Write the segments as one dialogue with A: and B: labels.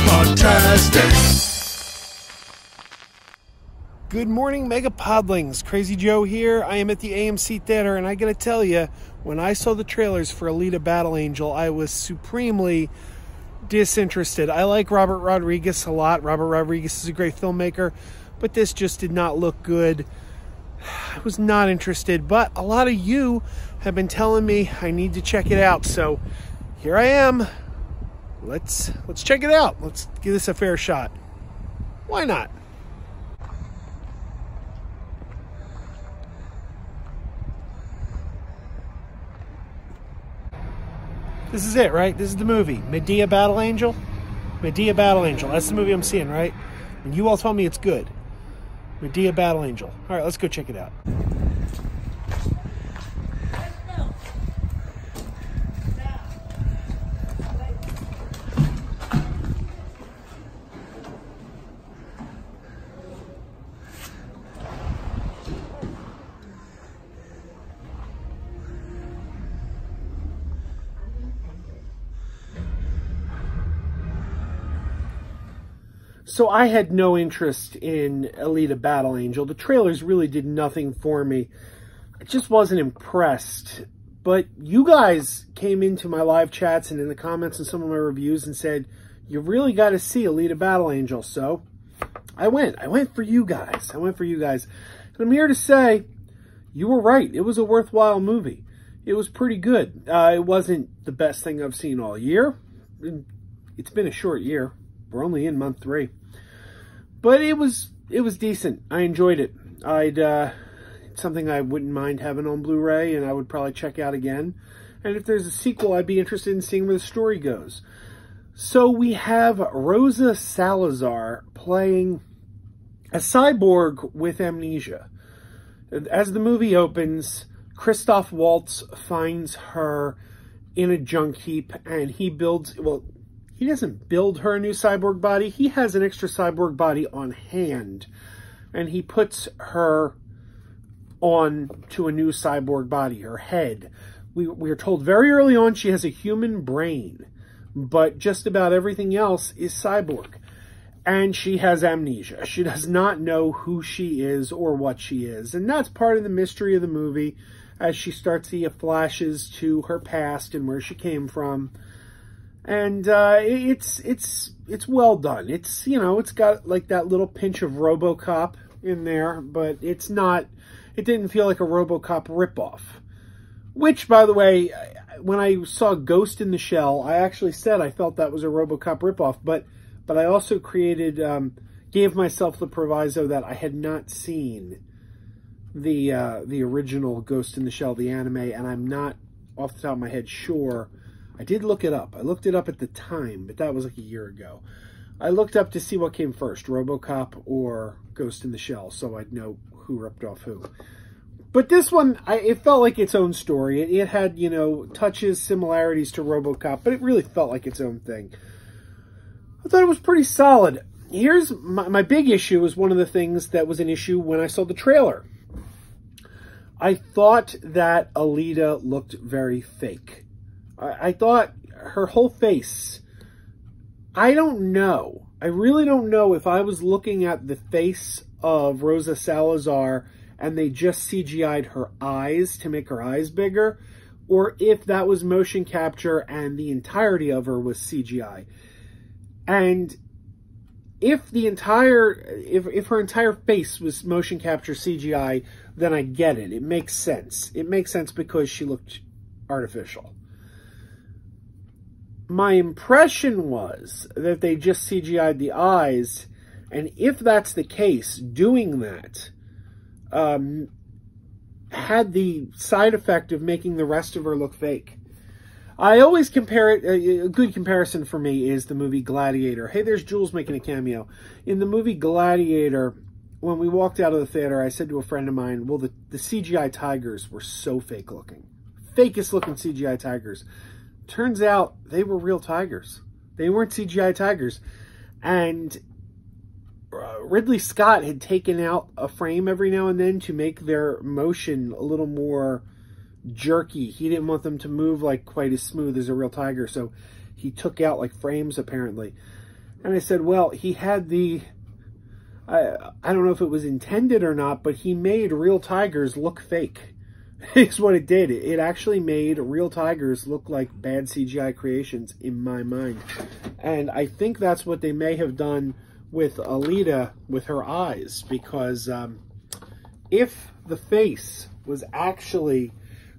A: MegaPodTastic.
B: Good morning, MegaPodlings. Crazy Joe here. I am at the AMC Theater, and I gotta tell you, when I saw the trailers for Alita Battle Angel, I was supremely disinterested. I like Robert Rodriguez a lot. Robert Rodriguez is a great filmmaker, but this just did not look good. I was not interested, but a lot of you have been telling me I need to check it out, so here I am. Let's check it out. Let's give this a fair shot. Why not? This is it, right? This is the movie. Medea Battle Angel? Medea Battle Angel. That's the movie I'm seeing, right? And you all told me it's good. Medea Battle Angel. All right, let's go check it out. So I had no interest in Alita Battle Angel. The trailers really did nothing for me. I just wasn't impressed. But you guys came into my live chats and in the comments and some of my reviews and said, you really got to see Alita Battle Angel. So I went. I went for you guys. And I'm here to say, you were right. It was a worthwhile movie. It was pretty good. It wasn't the best thing I've seen all year. It's been a short year. We're only in month 3. But it was decent. I enjoyed it. It's something I wouldn't mind having on Blu-ray, and I would probably check out again. And if there's a sequel, I'd be interested in seeing where the story goes. So we have Rosa Salazar playing a cyborg with amnesia. As the movie opens, Christoph Waltz finds her in a junk heap, and he builds... well, he doesn't build her a new cyborg body. He has an extra cyborg body on hand. And he puts her on to a new cyborg body, her head. We are told very early on she has a human brain. But just about everything else is cyborg. And she has amnesia. She does not know who she is or what she is. And that's part of the mystery of the movie as she starts to get flashes to her past and where she came from. And it's well done. It's, you know, it's got like that little pinch of RoboCop in there, but it didn't feel like a RoboCop ripoff. Which, by the way, when I saw Ghost in the Shell, I actually said I felt that was a RoboCop ripoff, but I also gave myself the proviso that I had not seen the original Ghost in the Shell, the anime, and I'm not off the top of my head sure. I did look it up. I looked it up at the time, but that was like a year ago. I looked up to see what came first, RoboCop or Ghost in the Shell, so I'd know who ripped off who. But this one, it felt like its own story. It had, you know, touches, similarities to RoboCop, but it really felt like its own thing. I thought it was pretty solid. Here's my big issue is one of the things that was an issue when I saw the trailer. I thought that Alita looked very fake. I thought her whole face, I don't know. I really don't know if I was looking at the face of Rosa Salazar and they just CGI'd her eyes to make her eyes bigger, or if that was motion capture and the entirety of her was CGI. And if her entire face was motion capture CGI, then I get it. It makes sense. It makes sense because she looked artificial. My impression was that they just CGI'd the eyes, and if that's the case, doing that had the side effect of making the rest of her look fake. I always compare it, a good comparison for me is the movie Gladiator. Hey, there's Jules making a cameo. In the movie Gladiator, when we walked out of the theater, I said to a friend of mine, well, the CGI tigers were so fake looking. Fakest looking CGI tigers. Turns out they were real tigers. They weren't CGI tigers. And Ridley Scott had taken out a frame every now and then to make their motion a little more jerky. He didn't want them to move like quite as smooth as a real tiger, so he took out like frames apparently. And I said, well, he had the, I don't know if it was intended or not, but he made real tigers look fake. Is what it did. It actually made real tigers look like bad CGI creations in my mind. And I think that's what they may have done with Alita with her eyes, because if the face was actually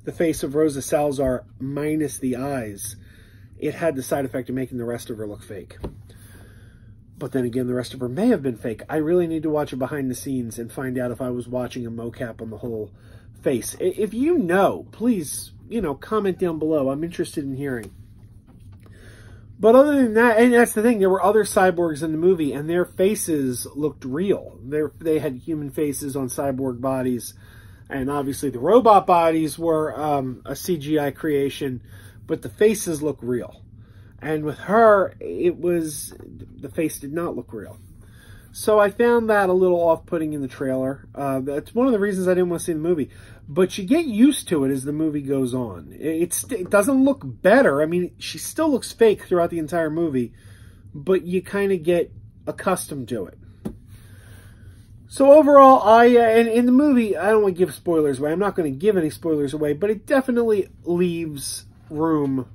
B: the face of Rosa Salazar minus the eyes, it had the side effect of making the rest of her look fake. But then again, the rest of her may have been fake. I really need to watch it behind the scenes and find out if I was watching a mocap on the whole face. If you know, please, comment down below. I'm interested in hearing. But other than that, and that's the thing, there were other cyborgs in the movie, and their faces looked real. They had human faces on cyborg bodies, and obviously the robot bodies were a CGI creation, but the faces look real. And with her, the face did not look real. So I found that a little off-putting in the trailer. That's one of the reasons I didn't want to see the movie. But you get used to it as the movie goes on. It doesn't look better. I mean, she still looks fake throughout the entire movie, but you kind of get accustomed to it. So overall, and in the movie, I don't want to give spoilers away. I'm not going to give any spoilers away, but it definitely leaves room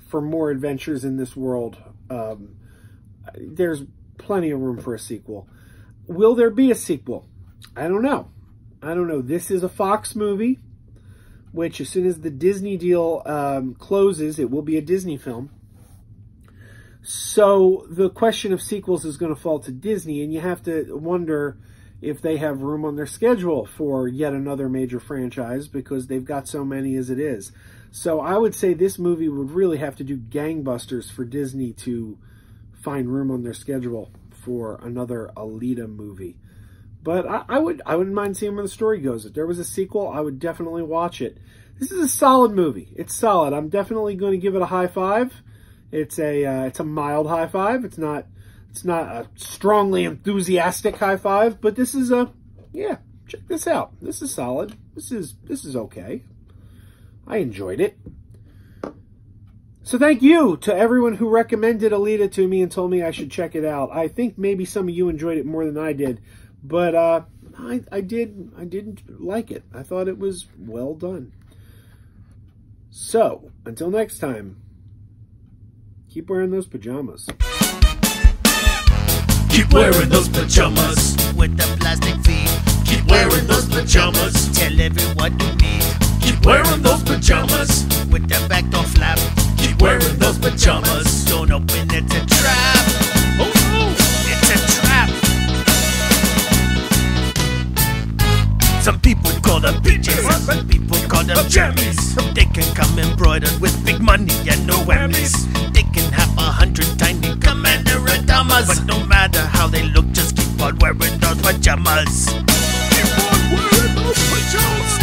B: for more adventures in this world. There's plenty of room for a sequel. Will there be a sequel? I don't know. This is a Fox movie, which as soon as the Disney deal closes, it will be a Disney film. So the question of sequels is going to fall to Disney, and you have to wonder if they have room on their schedule for yet another major franchise, because they've got so many as it is. So I would say this movie would really have to do gangbusters for Disney to find room on their schedule for another Alita movie. But I wouldn't mind seeing where the story goes. If there was a sequel, I would definitely watch it. This is a solid movie. It's solid. I'm definitely going to give it a high five. It's a mild high five. It's not a strongly enthusiastic high five, but this is yeah, check this out. This is solid. This is okay. I enjoyed it. So thank you to everyone who recommended Alita to me and told me I should check it out. I think maybe some of you enjoyed it more than I did, but I did like it. I thought it was well done. So until next time, keep wearing those pajamas.
A: Keep wearing those pajamas with the plastic feet. Keep wearing those pajamas. Tell everyone you meet. Keep wearing those pajamas with the back door flap. Keep wearing those pajamas. Don't open, it's a trap. Oh no, it's a trap. Some people call them PJs, some people call them jammies. They can come embroidered with big money and no whammies. They can have 100 tiny commander adamas, but no matter how they look, just keep on wearing those pajamas. Keep on wearing those pajamas.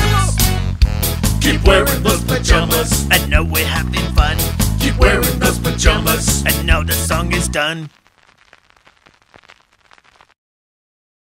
A: Keep wearing those pajamas. And now we're having fun. Keep wearing those pajamas. And now the song is done.